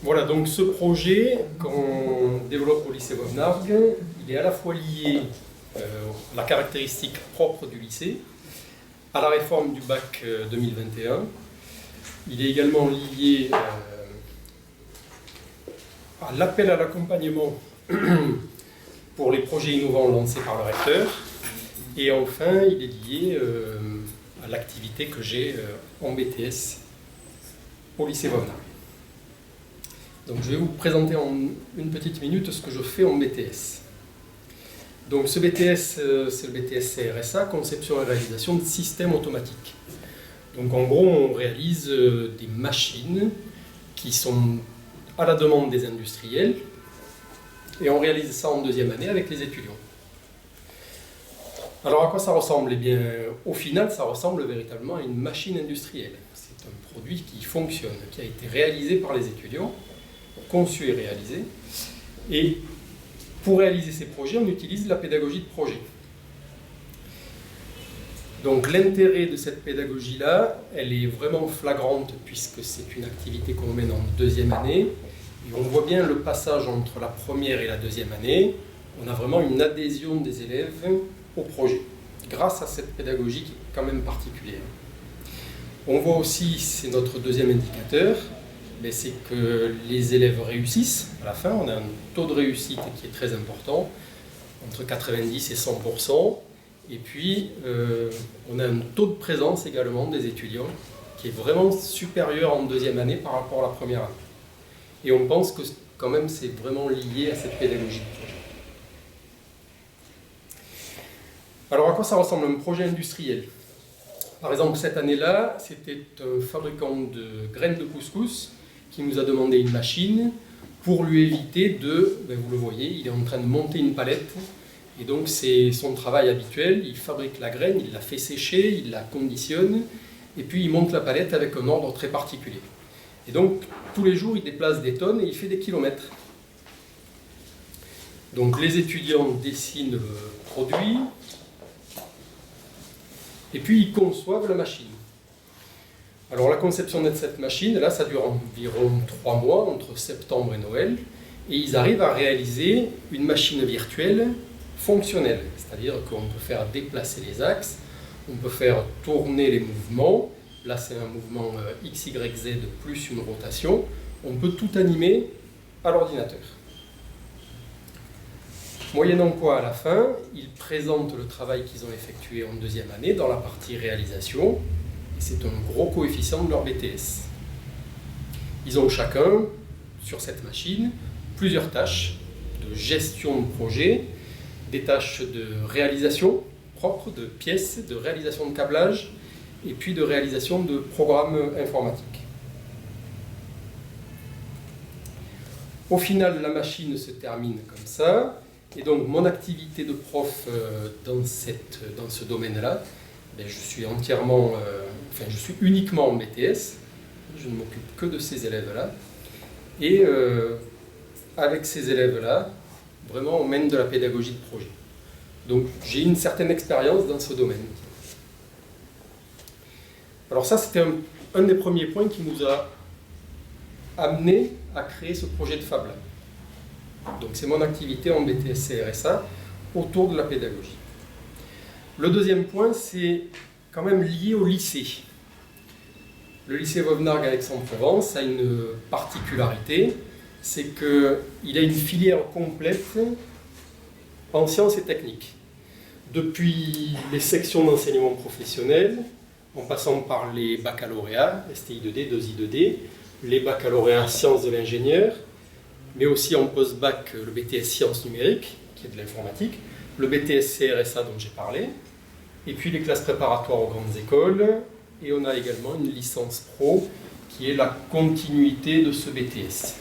Voilà, donc ce projet qu'on développe au lycée Vauvenargues, il est à la fois lié à la caractéristique propre du lycée, à la réforme du bac 2021. Il est également lié à l'appel à l'accompagnement pour les projets innovants lancés par le recteur. Et enfin, il est lié à l'activité que j'ai en BTS au lycée Vauvenargues. Donc je vais vous présenter en une petite minute ce que je fais en BTS. Donc ce BTS, c'est le BTS CRSA, conception et réalisation de systèmes automatiques. Donc en gros, on réalise des machines qui sont à la demande des industriels et on réalise ça en deuxième année avec les étudiants. Alors à quoi ça ressemble? Eh bien, au final, ça ressemble véritablement à une machine industrielle. C'est un produit qui fonctionne, qui a été réalisé par les étudiants, conçu et réalisé. Et pour réaliser ces projets, on utilise la pédagogie de projet. Donc l'intérêt de cette pédagogie-là, elle est vraiment flagrante puisque c'est une activité qu'on mène en deuxième année. Et on voit bien le passage entre la première et la deuxième année. On a vraiment une adhésion des élèves au projet, grâce à cette pédagogie qui est quand même particulière. On voit aussi, c'est notre deuxième indicateur, c'est que les élèves réussissent à la fin. On a un taux de réussite qui est très important, entre 90 et 100%. Et puis, on a un taux de présence également des étudiants qui est vraiment supérieur en deuxième année par rapport à la première année. Et on pense que quand même c'est vraiment lié à cette pédagogie de projet. Alors à quoi ça ressemble un projet industriel? Par exemple, cette année-là, c'était un fabricant de graines de couscous qui nous a demandé une machine pour lui éviter de, vous le voyez, il est en train de monter une palette. Et donc c'est son travail habituel, il fabrique la graine, il la fait sécher, il la conditionne, et puis il monte la palette avec un ordre très particulier. Et donc tous les jours il déplace des tonnes et il fait des kilomètres. Donc les étudiants dessinent le produit, et puis ils conçoivent la machine. Alors la conception de cette machine, là ça dure environ 3 mois, entre septembre et Noël, et ils arrivent à réaliser une machine virtuelle fonctionnelle, c'est-à-dire qu'on peut faire déplacer les axes, on peut faire tourner les mouvements, là c'est un mouvement XYZ plus une rotation, on peut tout animer à l'ordinateur. Moyennant quoi, à la fin, ils présentent le travail qu'ils ont effectué en deuxième année dans la partie réalisation, et c'est un gros coefficient de leur BTS. Ils ont chacun, sur cette machine, plusieurs tâches de gestion de projet, des tâches de réalisation propre, de pièces, de réalisation de câblage, et puis de réalisation de programmes informatiques. Au final, la machine se termine comme ça, et donc mon activité de prof dans ce domaine-là, je suis je suis uniquement en BTS, je ne m'occupe que de ces élèves-là, et avec ces élèves-là, vraiment, on mène de la pédagogie de projet. Donc, j'ai une certaine expérience dans ce domaine. Alors ça, c'était un des premiers points qui nous a amené à créer ce projet de Fab Lab. Donc, c'est mon activité en BTS CRSA autour de la pédagogie. Le deuxième point, c'est quand même lié au lycée. Le lycée Vauvenargues à Aix-en-Provence a une particularité, c'est qu'il a une filière complète en sciences et techniques. Depuis les sections d'enseignement professionnel, en passant par les baccalauréats, STI 2D, 2I 2D, les baccalauréats sciences de l'ingénieur, mais aussi en post-bac le BTS sciences numériques, qui est de l'informatique, le BTS CRSA dont j'ai parlé, et puis les classes préparatoires aux grandes écoles, et on a également une licence pro qui est la continuité de ce BTS.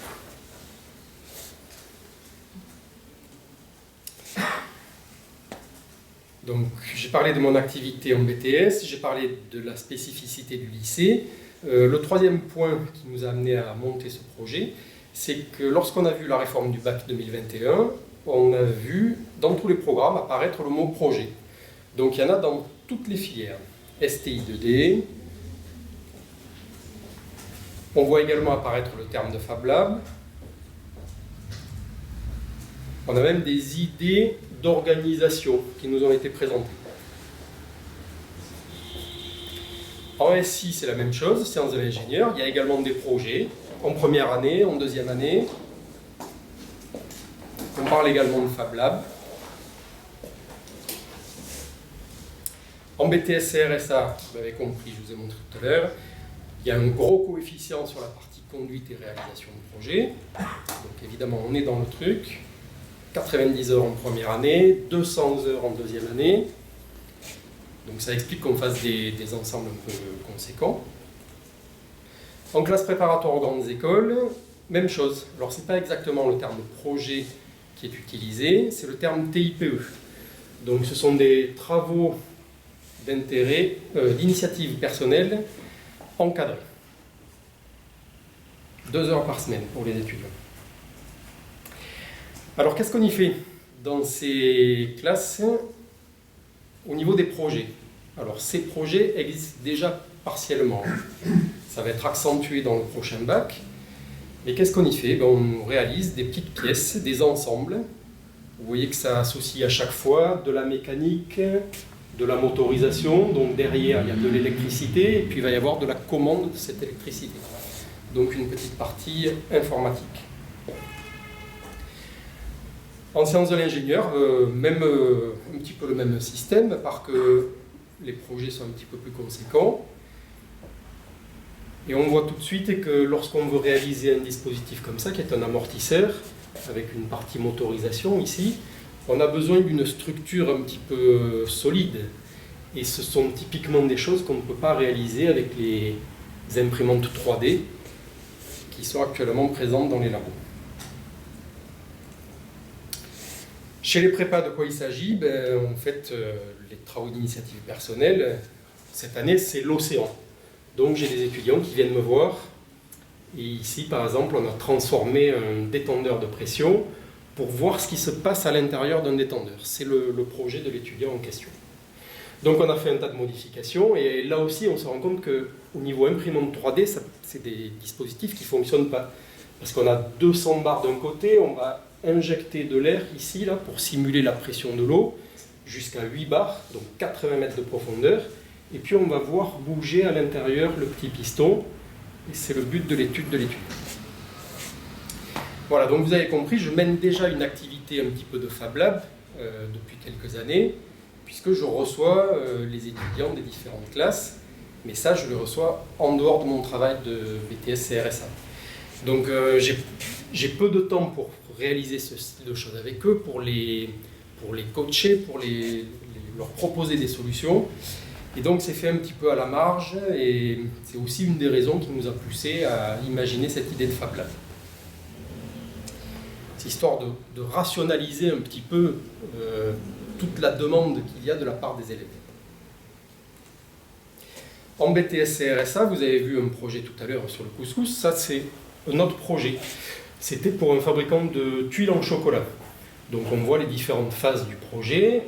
Donc, j'ai parlé de mon activité en BTS, j'ai parlé de la spécificité du lycée. Le troisième point qui nous a amené à monter ce projet, c'est que lorsqu'on a vu la réforme du bac 2021, on a vu dans tous les programmes apparaître le mot projet. Donc, il y en a dans toutes les filières. STI 2D, On voit également apparaître le terme de Fab Lab. On a même des idées d'organisation qui nous ont été présentées. En SI, c'est la même chose, sciences de l'ingénieur. Il y a également des projets en première année, en deuxième année. On parle également de Fab Lab. En BTS CRSA, vous l'avez compris, je vous ai montré tout à l'heure, il y a un gros coefficient sur la partie conduite et réalisation de projet. Donc évidemment, on est dans le truc. 90 heures en première année, 200 heures en deuxième année. Donc ça explique qu'on fasse des ensembles un peu conséquents. En classe préparatoire aux grandes écoles, même chose. Alors c'est pas exactement le terme projet qui est utilisé, c'est le terme TIPE. Donc ce sont des travaux d'intérêt, d'initiative personnelle encadrés. 2 heures par semaine pour les étudiants. Alors qu'est-ce qu'on y fait dans ces classes au niveau des projets? Alors ces projets existent déjà partiellement. Ça va être accentué dans le prochain bac. Mais qu'est-ce qu'on y fait? On réalise des petites pièces, des ensembles. Vous voyez que ça associe à chaque fois de la mécanique, de la motorisation. Donc derrière, il y a de l'électricité et puis il va y avoir de la commande de cette électricité. Donc une petite partie informatique. En sciences de l'ingénieur, même un petit peu le même système, à part que les projets sont un petit peu plus conséquents. Et on voit tout de suite que lorsqu'on veut réaliser un dispositif comme ça, qui est un amortisseur, avec une partie motorisation ici, on a besoin d'une structure un petit peu solide. Et ce sont typiquement des choses qu'on ne peut pas réaliser avec les imprimantes 3D qui sont actuellement présentes dans les labos. Chez les prépas, de quoi il s'agit? En fait, les travaux d'initiative personnelle, cette année, c'est l'océan. Donc j'ai des étudiants qui viennent me voir. Et ici, par exemple, on a transformé un détendeur de pression pour voir ce qui se passe à l'intérieur d'un détendeur. C'est le projet de l'étudiant en question. Donc on a fait un tas de modifications. Et là aussi, on se rend compte qu'au niveau imprimante 3D, c'est des dispositifs qui ne fonctionnent pas. Parce qu'on a 200 bars d'un côté, on va injecter de l'air ici là, pour simuler la pression de l'eau, jusqu'à 8 bars, donc 80 mètres de profondeur. Et puis on va voir bouger à l'intérieur le petit piston. Et c'est le but de l'étude de l'étude. Voilà, donc vous avez compris, je mène déjà une activité un petit peu de Fab Lab depuis quelques années, puisque je reçois les étudiants des différentes classes. Mais ça, je le reçois en dehors de mon travail de BTS CRSA. Donc j'ai peu de temps pour réaliser ce style de choses avec eux, pour les coacher, pour leur proposer des solutions. Et donc c'est fait un petit peu à la marge, et c'est aussi une des raisons qui nous a poussé à imaginer cette idée de Fab Lab. C'est histoire de rationaliser un petit peu toute la demande qu'il y a de la part des élèves. En BTS CRSA, vous avez vu un projet tout à l'heure sur le couscous, ça c'est un autre projet. C'était pour un fabricant de tuiles en chocolat. Donc on voit les différentes phases du projet,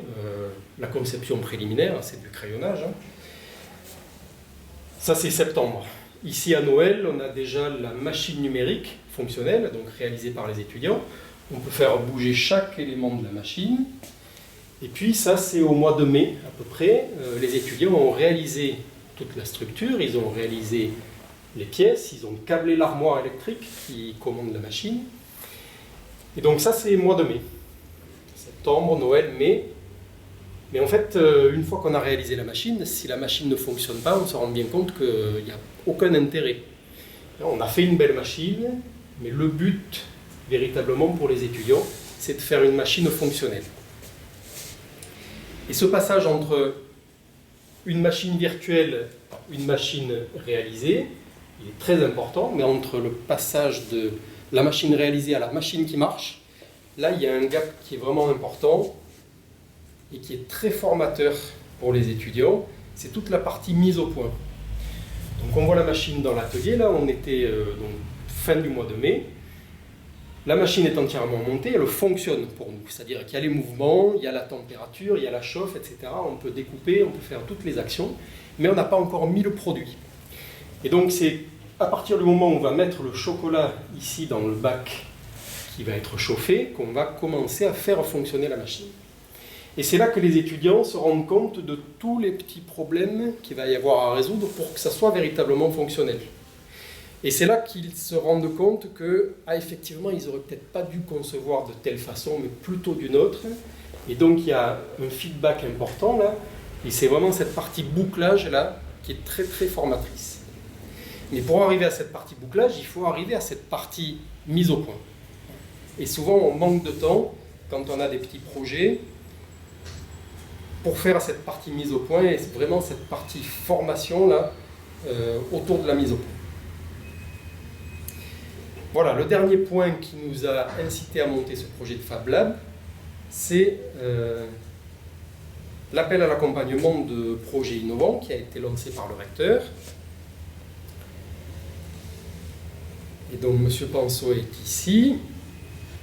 la conception préliminaire, c'est du crayonnage. Ça c'est septembre. Ici à Noël, on a déjà la machine numérique fonctionnelle, donc réalisée par les étudiants. On peut faire bouger chaque élément de la machine. Et puis ça c'est au mois de mai à peu près. Les étudiants ont réalisé toute la structure, ils ont réalisé les pièces, ils ont câblé l'armoire électrique qui commande la machine. Et donc ça c'est mois de mai. Septembre, Noël, mai. Mais en fait, une fois qu'on a réalisé la machine, si la machine ne fonctionne pas, on se rend bien compte qu'il n'y a aucun intérêt. On a fait une belle machine, mais le but, véritablement pour les étudiants, c'est de faire une machine fonctionnelle. Et ce passage entre une machine virtuelle, une machine réalisée, il est très important, mais entre le passage de la machine réalisée à la machine qui marche, là il y a un gap qui est vraiment important et qui est très formateur pour les étudiants, c'est toute la partie mise au point. Donc on voit la machine dans l'atelier, là on était donc, fin du mois de mai. La machine est entièrement montée, elle fonctionne pour nous, c'est-à-dire qu'il y a les mouvements, il y a la température, il y a la chauffe, etc. On peut découper, on peut faire toutes les actions, mais on n'a pas encore mis le produit. Et donc c'est à partir du moment où on va mettre le chocolat ici dans le bac qui va être chauffé, qu'on va commencer à faire fonctionner la machine. Et c'est là que les étudiants se rendent compte de tous les petits problèmes qu'il va y avoir à résoudre pour que ça soit véritablement fonctionnel. Et c'est là qu'ils se rendent compte que, effectivement, ils n'auraient peut-être pas dû concevoir de telle façon, mais plutôt d'une autre. Et donc, il y a un feedback important là, et c'est vraiment cette partie bouclage là qui est très très formatrice. Mais pour arriver à cette partie bouclage, il faut arriver à cette partie mise au point. Et souvent, on manque de temps quand on a des petits projets pour faire cette partie mise au point et vraiment cette partie formation là autour de la mise au point. Voilà, le dernier point qui nous a incité à monter ce projet de Fab Lab, c'est l'appel à l'accompagnement de projets innovants qui a été lancé par le recteur. Et donc M. Panceau est ici,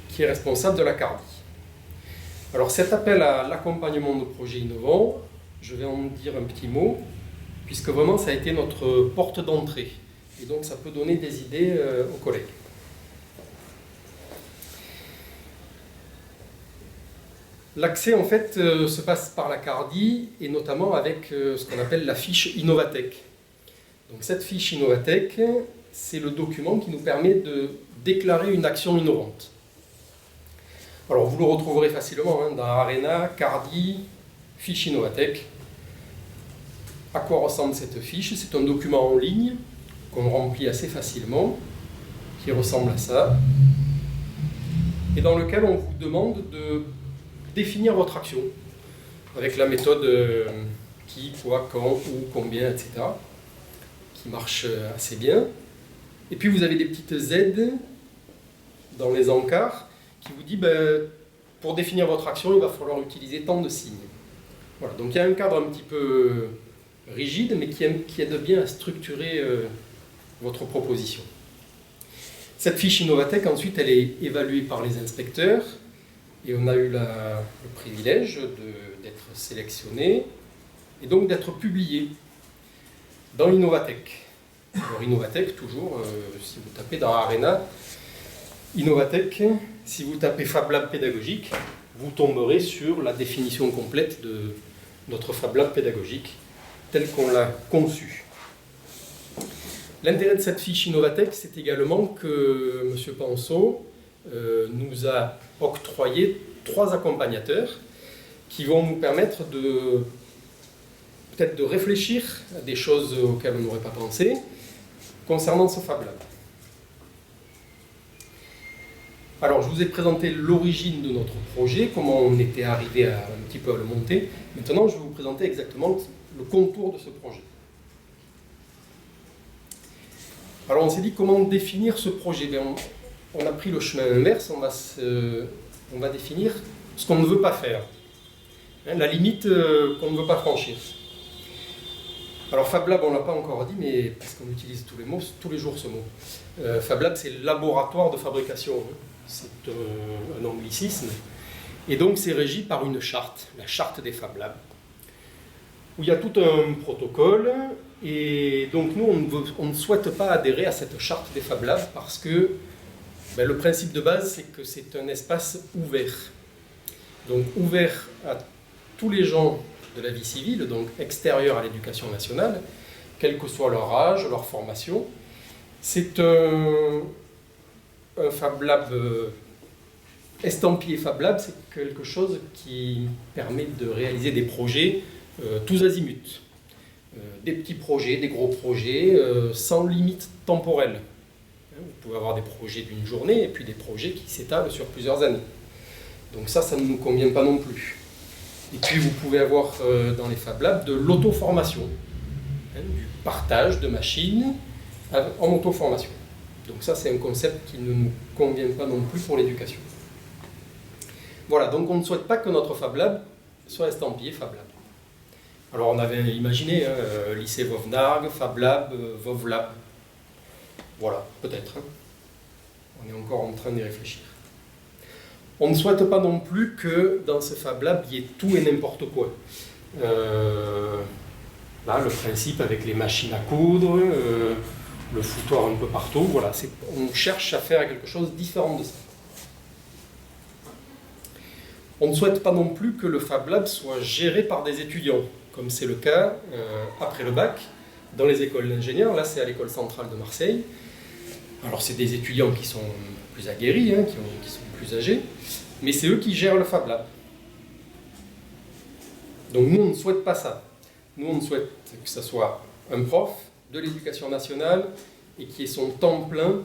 qui est responsable de la CARDI. Alors cet appel à l'accompagnement de projets innovants, je vais en dire un petit mot, puisque vraiment ça a été notre porte d'entrée. Et donc ça peut donner des idées aux collègues. L'accès en fait se passe par la CARDI et notamment avec ce qu'on appelle la fiche Innovatech. Donc cette fiche Innovatech, c'est le document qui nous permet de déclarer une action innovante. Alors vous le retrouverez facilement dans Arena, CARDI, fiche Innovatech. À quoi ressemble cette fiche? C'est un document en ligne qu'on remplit assez facilement, qui ressemble à ça, et dans lequel on vous demande de définir votre action, avec la méthode qui, quoi, quand, où, combien, etc., qui marche assez bien. Et puis vous avez des petites aides dans les encarts qui vous dit pour définir votre action, il va falloir utiliser tant de signes. Voilà, donc il y a un cadre un petit peu rigide, mais qui aide bien à structurer votre proposition. Cette fiche Innovatech, ensuite, elle est évaluée par les inspecteurs, et on a eu le privilège d'être sélectionné, et donc d'être publié dans Innovatech. Alors Innovatech, toujours, si vous tapez dans Arena, Innovatech, si vous tapez Fab Lab pédagogique, vous tomberez sur la définition complète de notre Fab Lab pédagogique, tel qu'on l'a conçu. L'intérêt de cette fiche Innovatech, c'est également que M. Panceau nous a octroyé 3 accompagnateurs qui vont nous permettre peut-être de réfléchir à des choses auxquelles on n'aurait pas pensé concernant ce Fab Lab. Alors, je vous ai présenté l'origine de notre projet, comment on était arrivé un petit peu à le monter. Maintenant, je vais vous présenter exactement le contour de ce projet. Alors, on s'est dit comment définir ce projet. On a pris le chemin inverse, on va définir ce qu'on ne veut pas faire, la limite qu'on ne veut pas franchir. Alors Fab Lab, on ne l'a pas encore dit, mais parce qu'on utilise tous les jours ce mot. Fab Lab, c'est le laboratoire de fabrication. C'est un anglicisme. Et donc c'est régi par une charte, la charte des Fab Labs, où il y a tout un protocole. Et donc nous, on ne souhaite pas adhérer à cette charte des Fab Labs parce que le principe de base, c'est que c'est un espace ouvert. Donc ouvert à tous les gens de la vie civile, donc extérieur à l'éducation nationale, quel que soit leur âge, leur formation. C'est un Fab Lab estampillé Fab Lab, c'est quelque chose qui permet de réaliser des projets tous azimuts. Des petits projets, des gros projets, sans limite temporelle. Vous pouvez avoir des projets d'une journée et puis des projets qui s'étalent sur plusieurs années. Donc ça ne nous convient pas non plus. Et puis vous pouvez avoir dans les Fab Labs de l'auto-formation, du partage de machines en auto-formation. Donc ça, c'est un concept qui ne nous convient pas non plus pour l'éducation. Voilà, donc on ne souhaite pas que notre Fab Lab soit estampillé Fab Lab. Alors on avait imaginé lycée Vauvenargues, Fab Lab, Vauvelab. Voilà, peut-être. On est encore en train d'y réfléchir. On ne souhaite pas non plus que dans ce Fab Lab, il y ait tout et n'importe quoi. Là, le principe avec les machines à coudre, le foutoir un peu partout. Voilà, on cherche à faire quelque chose de différent de ça. On ne souhaite pas non plus que le Fab Lab soit géré par des étudiants, comme c'est le cas après le bac, dans les écoles d'ingénieurs. Là, c'est à l'école centrale de Marseille. Alors, c'est des étudiants qui sont plus aguerris, hein, qui sont plus âgés, mais c'est eux qui gèrent le Fab Lab. Donc, nous, on ne souhaite pas ça. Nous, on souhaite que ce soit un prof de l'éducation nationale et qui ait son temps plein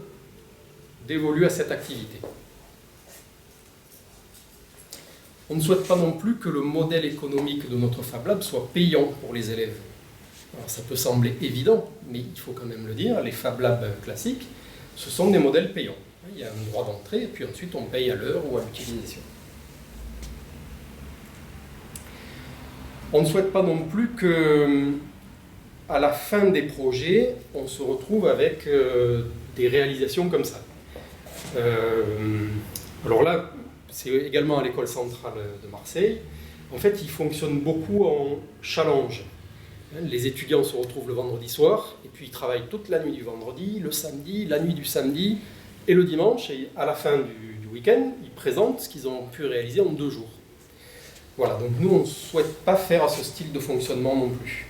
dévolu à cette activité. On ne souhaite pas non plus que le modèle économique de notre Fab Lab soit payant pour les élèves. Alors ça peut sembler évident, mais il faut quand même le dire, les Fab Labs classiques, ce sont des modèles payants. Il y a un droit d'entrée, et puis ensuite on paye à l'heure ou à l'utilisation. On ne souhaite pas non plus que, à la fin des projets, on se retrouve avec des réalisations comme ça. Alors là, c'est également à l'école centrale de Marseille. En fait, ils fonctionnent beaucoup en challenge. Les étudiants se retrouvent le vendredi soir, et puis ils travaillent toute la nuit du vendredi, le samedi, la nuit du samedi et le dimanche. Et à la fin du week-end, ils présentent ce qu'ils ont pu réaliser en 2 jours. Voilà, donc nous, on ne souhaite pas faire ce style de fonctionnement non plus.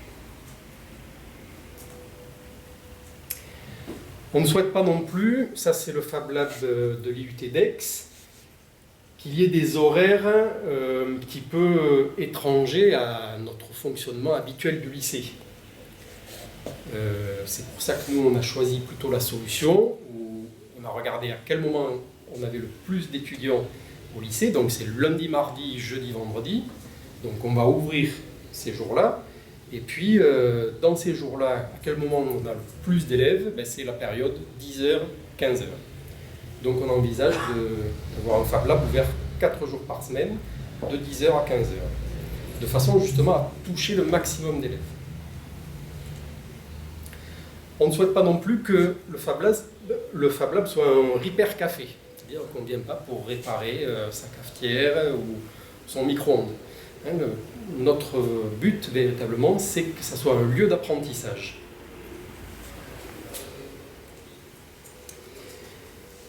On ne souhaite pas non plus, ça c'est le Fab Lab de l'IUT d'Aix, qu'il y ait des horaires un petit peu étrangers à notre fonctionnement habituel du lycée. C'est pour ça que nous, on a choisi plutôt la solution où on a regardé à quel moment on avait le plus d'étudiants au lycée. Donc c'est lundi, mardi, jeudi, vendredi. Donc on va ouvrir ces jours-là. Et puis dans ces jours-là, à quel moment on a le plus d'élèves? C'est la période 10h, 15h. Donc on envisage d'avoir un Fab Lab ouvert 4 jours par semaine, de 10h à 15h, de façon justement à toucher le maximum d'élèves. On ne souhaite pas non plus que le Fab Lab soit un repair café, c'est-à-dire qu'on ne vient pas pour réparer sa cafetière ou son micro-ondes. Notre but véritablement, c'est que ça soit un lieu d'apprentissage.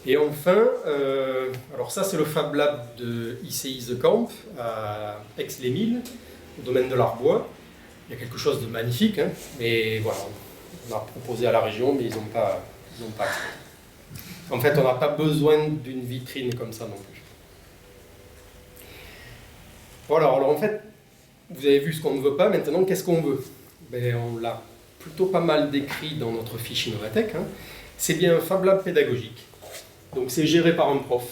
Et enfin, alors ça c'est le Fab Lab de ICI The Camp à Aix-les-Milles, au domaine de l'Arbois. Il y a quelque chose de magnifique, hein, mais voilà, on a proposé à la région, mais ils n'ont pas accepté. En fait, on n'a pas besoin d'une vitrine comme ça non plus. Voilà, alors en fait, vous avez vu ce qu'on ne veut pas, maintenant qu'est-ce qu'on veut? On l'a plutôt pas mal décrit dans notre fiche Innovatech. Hein. C'est bien un Fab Lab pédagogique. Donc c'est géré par un prof.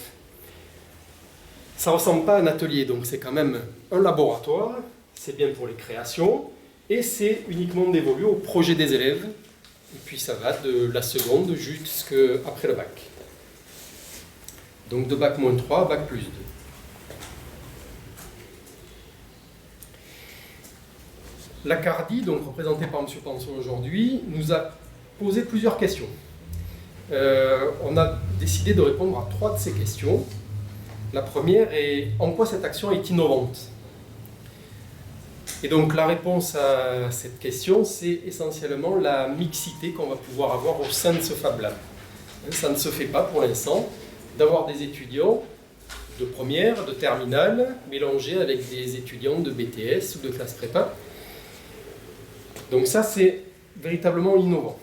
Ça ne ressemble pas à un atelier, donc c'est quand même un laboratoire, c'est bien pour les créations, et c'est uniquement dévolu au projet des élèves, et puis ça va de la seconde jusqu'après le bac. Donc de bac -3 à bac +2. La CARDI, donc représentée par M. Panson aujourd'hui, nous a posé plusieurs questions. On a décidé de répondre à 3 de ces questions. La première est en quoi cette action est innovante? Et donc la réponse à cette question, c'est essentiellement la mixité qu'on va pouvoir avoir au sein de ce Fab Lab. Ça ne se fait pas pour l'instant d'avoir des étudiants de première, de terminale, mélangés avec des étudiants de BTS ou de classe prépa. Donc ça, c'est véritablement innovant.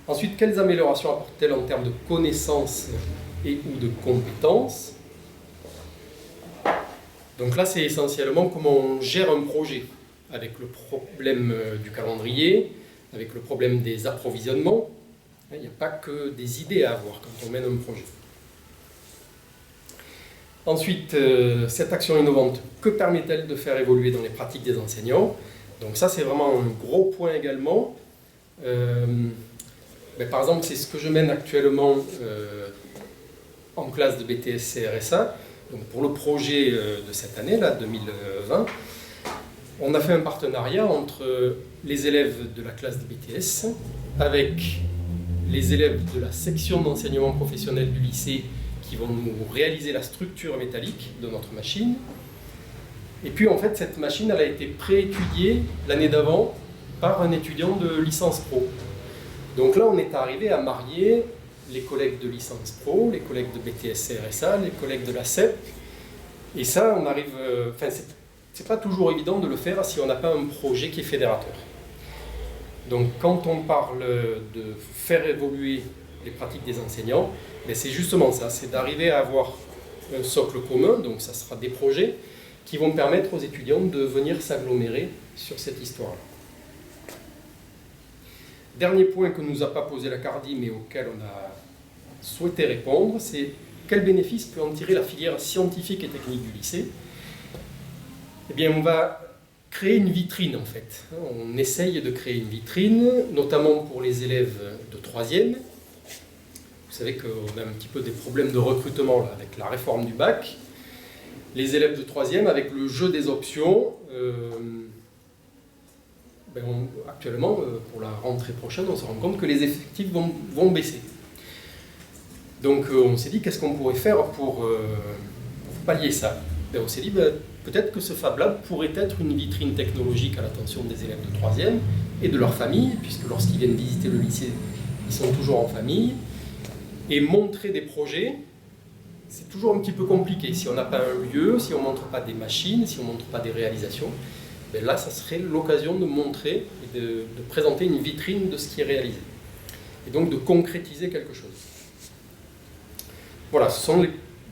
Ensuite, quelles améliorations apportent-elles en termes de connaissances et ou de compétences? Donc là, c'est essentiellement comment on gère un projet, avec le problème du calendrier, avec le problème des approvisionnements. Il n'y a pas que des idées à avoir quand on mène un projet. Ensuite, cette action innovante, que permet-elle de faire évoluer dans les pratiques des enseignants? Donc ça, c'est vraiment un gros point également. Par exemple, c'est ce que je mène actuellement en classe de BTS CRSA. Donc pour le projet de cette année, là, 2020, on a fait un partenariat entre les élèves de la classe de BTS avec les élèves de la section d'enseignement professionnel du lycée qui vont nous réaliser la structure métallique de notre machine. Et puis en fait, cette machine elle a été pré-étudiée l'année d'avant par un étudiant de licence pro. Donc là, on est arrivé à marier les collègues de licence pro, les collègues de BTS CRSA, les collègues de la CEP. Et ça, on arrive... Enfin, c'est pas toujours évident de le faire si on n'a pas un projet qui est fédérateur. Donc quand on parle de faire évoluer les pratiques des enseignants, ben c'est justement ça, c'est d'arriver à avoir un socle commun, donc ça sera des projets qui vont permettre aux étudiants de venir s'agglomérer sur cette histoire-là. Dernier point que nous a pas posé la CARDI, mais auquel on a souhaité répondre, c'est quel bénéfice peut en tirer la filière scientifique et technique du lycée? Eh bien, on va créer une vitrine, en fait. On essaye de créer une vitrine, notamment pour les élèves de 3e. Vous savez qu'on a un petit peu des problèmes de recrutement là, avec la réforme du bac. Les élèves de 3e, avec le jeu des options, actuellement, pour la rentrée prochaine, on se rend compte que les effectifs vont baisser. Donc on s'est dit, qu'est-ce qu'on pourrait faire pour pallier ça? On s'est dit, peut-être que ce Fab Lab pourrait être une vitrine technologique à l'attention des élèves de 3e et de leur famille, puisque lorsqu'ils viennent visiter le lycée, ils sont toujours en famille, et montrer des projets. C'est toujours un petit peu compliqué. Si on n'a pas un lieu, si on ne montre pas des machines, si on ne montre pas des réalisations, là, ça serait l'occasion de montrer et de présenter une vitrine de ce qui est réalisé. Et donc de concrétiser quelque chose. Voilà, ce sont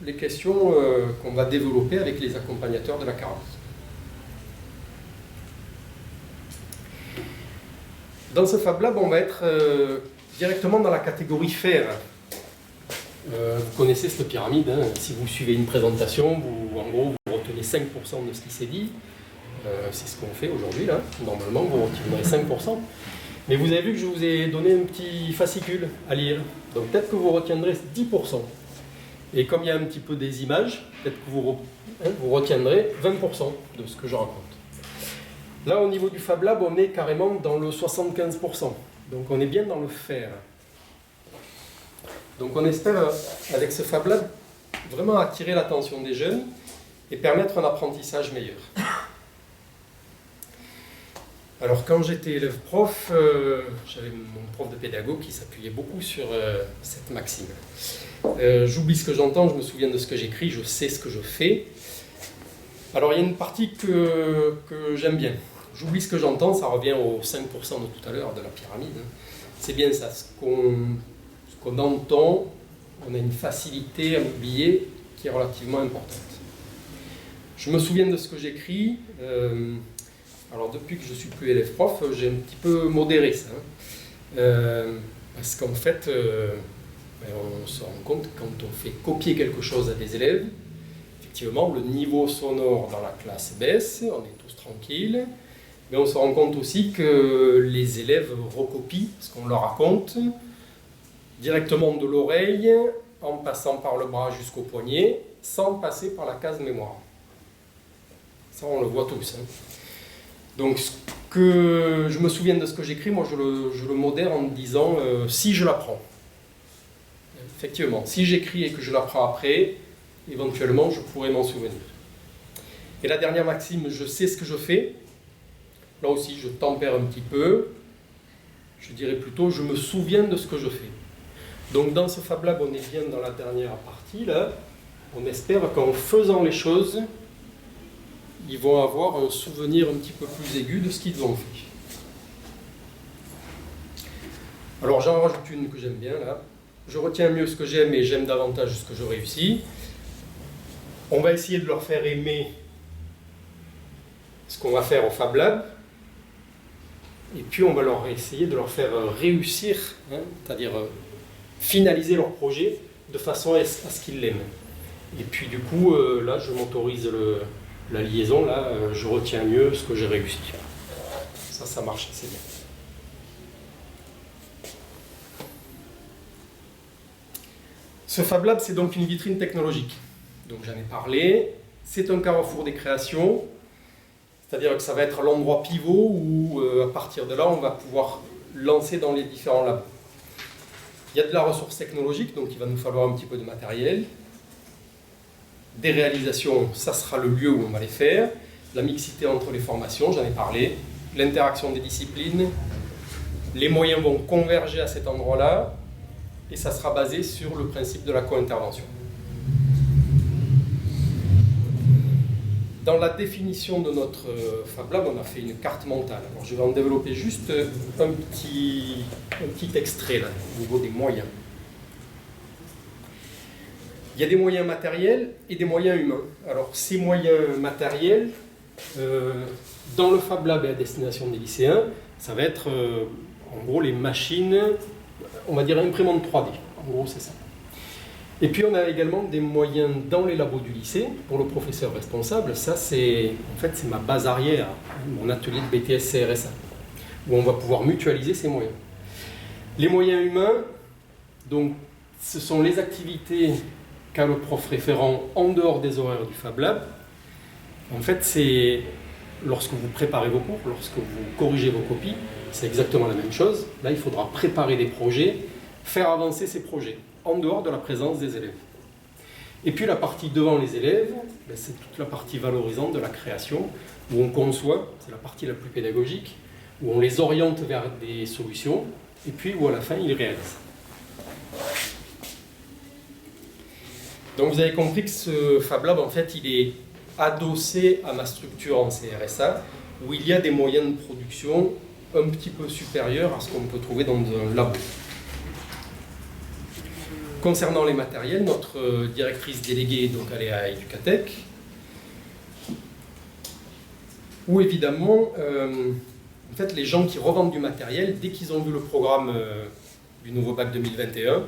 les questions qu'on va développer avec les accompagnateurs de la CARDI. Dans ce Fab Lab, on va être directement dans la catégorie faire. Vous connaissez cette pyramide, hein. Si vous suivez une présentation, en gros, vous retenez 5% de ce qui s'est dit. C'est ce qu'on fait aujourd'hui, là. Normalement, vous retiendrez 5%. Mais vous avez vu que je vous ai donné un petit fascicule à lire. Donc peut-être que vous retiendrez 10%. Et comme il y a un petit peu des images, peut-être que vous retiendrez 20% de ce que je raconte. Là, au niveau du Fab Lab, on est carrément dans le 75%. Donc on est bien dans le faire. Donc on espère, avec ce Fab Lab, vraiment attirer l'attention des jeunes et permettre un apprentissage meilleur. Alors quand j'étais élève prof, j'avais mon prof de pédago qui s'appuyait beaucoup sur cette maxime. J'oublie ce que j'entends, je me souviens de ce que j'écris, je sais ce que je fais. Alors il y a une partie que j'aime bien. J'oublie ce que j'entends, ça revient aux 5% de tout à l'heure de la pyramide. C'est bien ça, ce qu'on entend, on a une facilité à l'oublier qui est relativement importante. Je me souviens de ce que j'écris. Alors depuis que je suis plus élève prof, j'ai un petit peu modéré ça. Parce qu'en fait, on se rend compte quand on fait copier quelque chose à des élèves, effectivement le niveau sonore dans la classe baisse, on est tous tranquilles, mais on se rend compte aussi que les élèves recopient ce qu'on leur raconte directement de l'oreille, en passant par le bras jusqu'au poignet, sans passer par la case mémoire. Ça on le voit tous. Donc, je me souviens de ce que j'écris, moi je le modère en me disant si je l'apprends. Effectivement, si j'écris et que je l'apprends après, éventuellement je pourrais m'en souvenir. Et la dernière maxime, je sais ce que je fais. Là aussi, je tempère un petit peu. Je dirais plutôt, je me souviens de ce que je fais. Donc, dans ce Fab Lab, on est bien dans la dernière partie, là. On espère qu'en faisant les choses, ils vont avoir un souvenir un petit peu plus aigu de ce qu'ils ont fait. Alors j'en rajoute une que j'aime bien là. Je retiens mieux ce que j'aime et j'aime davantage ce que je réussis. On va essayer de leur faire aimer ce qu'on va faire au Fab Lab. Et puis on va essayer de leur faire réussir, c'est-à-dire finaliser leur projet de façon à ce qu'ils l'aiment. Et puis du coup, là je m'autorise la liaison, là, je retiens mieux ce que j'ai réussi. Ça marche assez bien. Ce Fab Lab, c'est donc une vitrine technologique. Donc j'en ai parlé. C'est un carrefour des créations. C'est-à-dire que ça va être l'endroit pivot où, à partir de là, on va pouvoir lancer dans les différents labos. Il y a de la ressource technologique, donc il va nous falloir un petit peu de matériel. Des réalisations, ça sera le lieu où on va les faire. La mixité entre les formations, j'en ai parlé. L'interaction des disciplines, Les moyens vont converger à cet endroit-là et ça sera basé sur le principe de la co-intervention. Dans la définition de notre Fab Lab, on a fait une carte mentale. Alors, je vais en développer juste un petit extrait là, au niveau des moyens. Il y a des moyens matériels et des moyens humains. Alors, ces moyens matériels, dans le Fab Lab et à destination des lycéens, ça va être en gros les machines, on va dire imprimantes 3D. En gros, c'est ça. Et puis on a également des moyens dans les labos du lycée, pour le professeur responsable. Ça, c'est ma base arrière, mon atelier de BTS CRSA, où on va pouvoir mutualiser ces moyens. Les moyens humains, donc, ce sont les activités qu'a le prof référent en dehors des horaires du Fab Lab. En fait, c'est lorsque vous préparez vos cours, lorsque vous corrigez vos copies, c'est exactement la même chose. Là, il faudra préparer des projets, faire avancer ces projets, en dehors de la présence des élèves. Et puis la partie devant les élèves, c'est toute la partie valorisante de la création, où on conçoit, c'est la partie la plus pédagogique, où on les oriente vers des solutions, et puis où à la fin, ils réalisent. Donc vous avez compris que ce Fab Lab, en fait, il est adossé à ma structure en CRSA, où il y a des moyens de production un petit peu supérieurs à ce qu'on peut trouver dans un labo. Concernant les matériels, notre directrice déléguée, donc elle est à Educatec, où évidemment, en fait, les gens qui revendent du matériel, dès qu'ils ont vu le programme du nouveau bac 2021,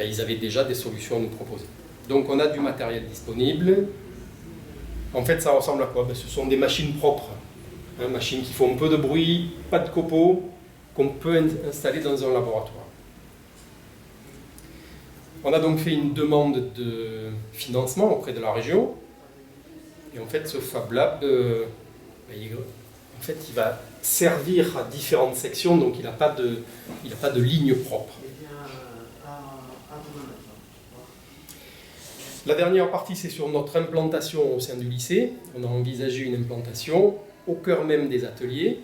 ils avaient déjà des solutions à nous proposer. Donc on a du matériel disponible. En fait, ça ressemble à quoi? Ce sont des machines propres, machines qui font peu de bruit, pas de copeaux, qu'on peut installer dans un laboratoire. On a donc fait une demande de financement auprès de la région. Et en fait, ce Fab Lab, il va servir à différentes sections, donc il n'a pas de ligne propre. La dernière partie, c'est sur notre implantation au sein du lycée. On a envisagé une implantation au cœur même des ateliers.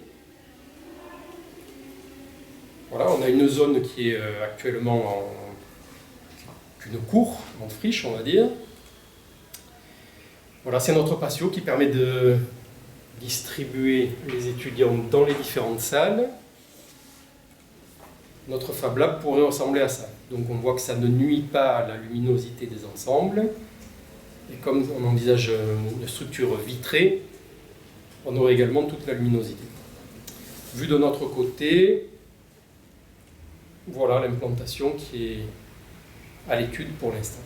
Voilà, on a une zone qui est actuellement une cour, en friche, on va dire. Voilà, c'est notre patio qui permet de distribuer les étudiants dans les différentes salles. Notre Fab Lab pourrait ressembler à ça. Donc on voit que ça ne nuit pas à la luminosité des ensembles. Et comme on envisage une structure vitrée, on aurait également toute la luminosité. Vu de notre côté, voilà l'implantation qui est à l'étude pour l'instant.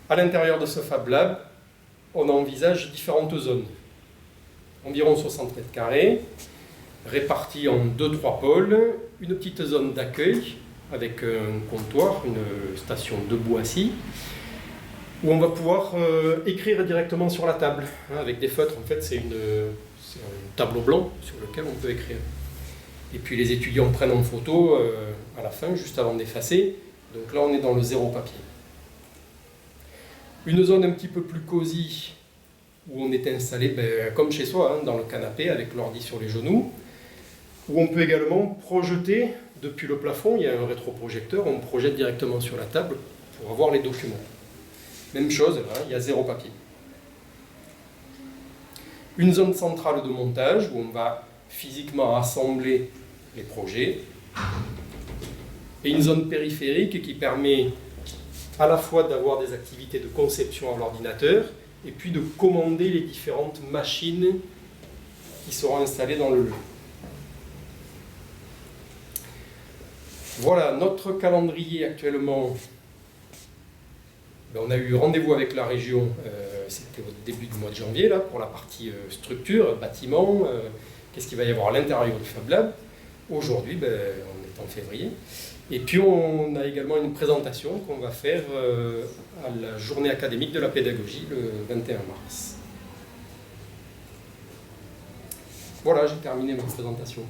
À l'intérieur de ce Fab Lab, on envisage différentes zones. Environ 60 mètres carrés, réparties en 2-3 pôles, une petite zone d'accueil avec un comptoir, une station debout assis, où on va pouvoir écrire directement sur la table, avec des feutres. En fait, c'est un tableau blanc sur lequel on peut écrire. Et puis les étudiants prennent en photo à la fin, juste avant d'effacer. Donc là, on est dans le zéro papier. Une zone un petit peu plus cosy, où on est installé comme chez soi, dans le canapé, avec l'ordi sur les genoux, où on peut également projeter depuis le plafond. Il y a un rétroprojecteur, on projette directement sur la table pour avoir les documents. Même chose, il y a zéro papier. Une zone centrale de montage, où on va physiquement assembler les projets, et une zone périphérique qui permet à la fois d'avoir des activités de conception à l'ordinateur et puis de commander les différentes machines qui seront installées dans le lieu. Voilà notre calendrier actuellement. On a eu rendez-vous avec la région, c'était au début du mois de janvier, là, pour la partie structure, bâtiment, qu'est-ce qu'il va y avoir à l'intérieur du Fab Lab. Aujourd'hui, on est en février. Et puis on a également une présentation qu'on va faire à la journée académique de la pédagogie le 21 mars. Voilà, j'ai terminé ma présentation.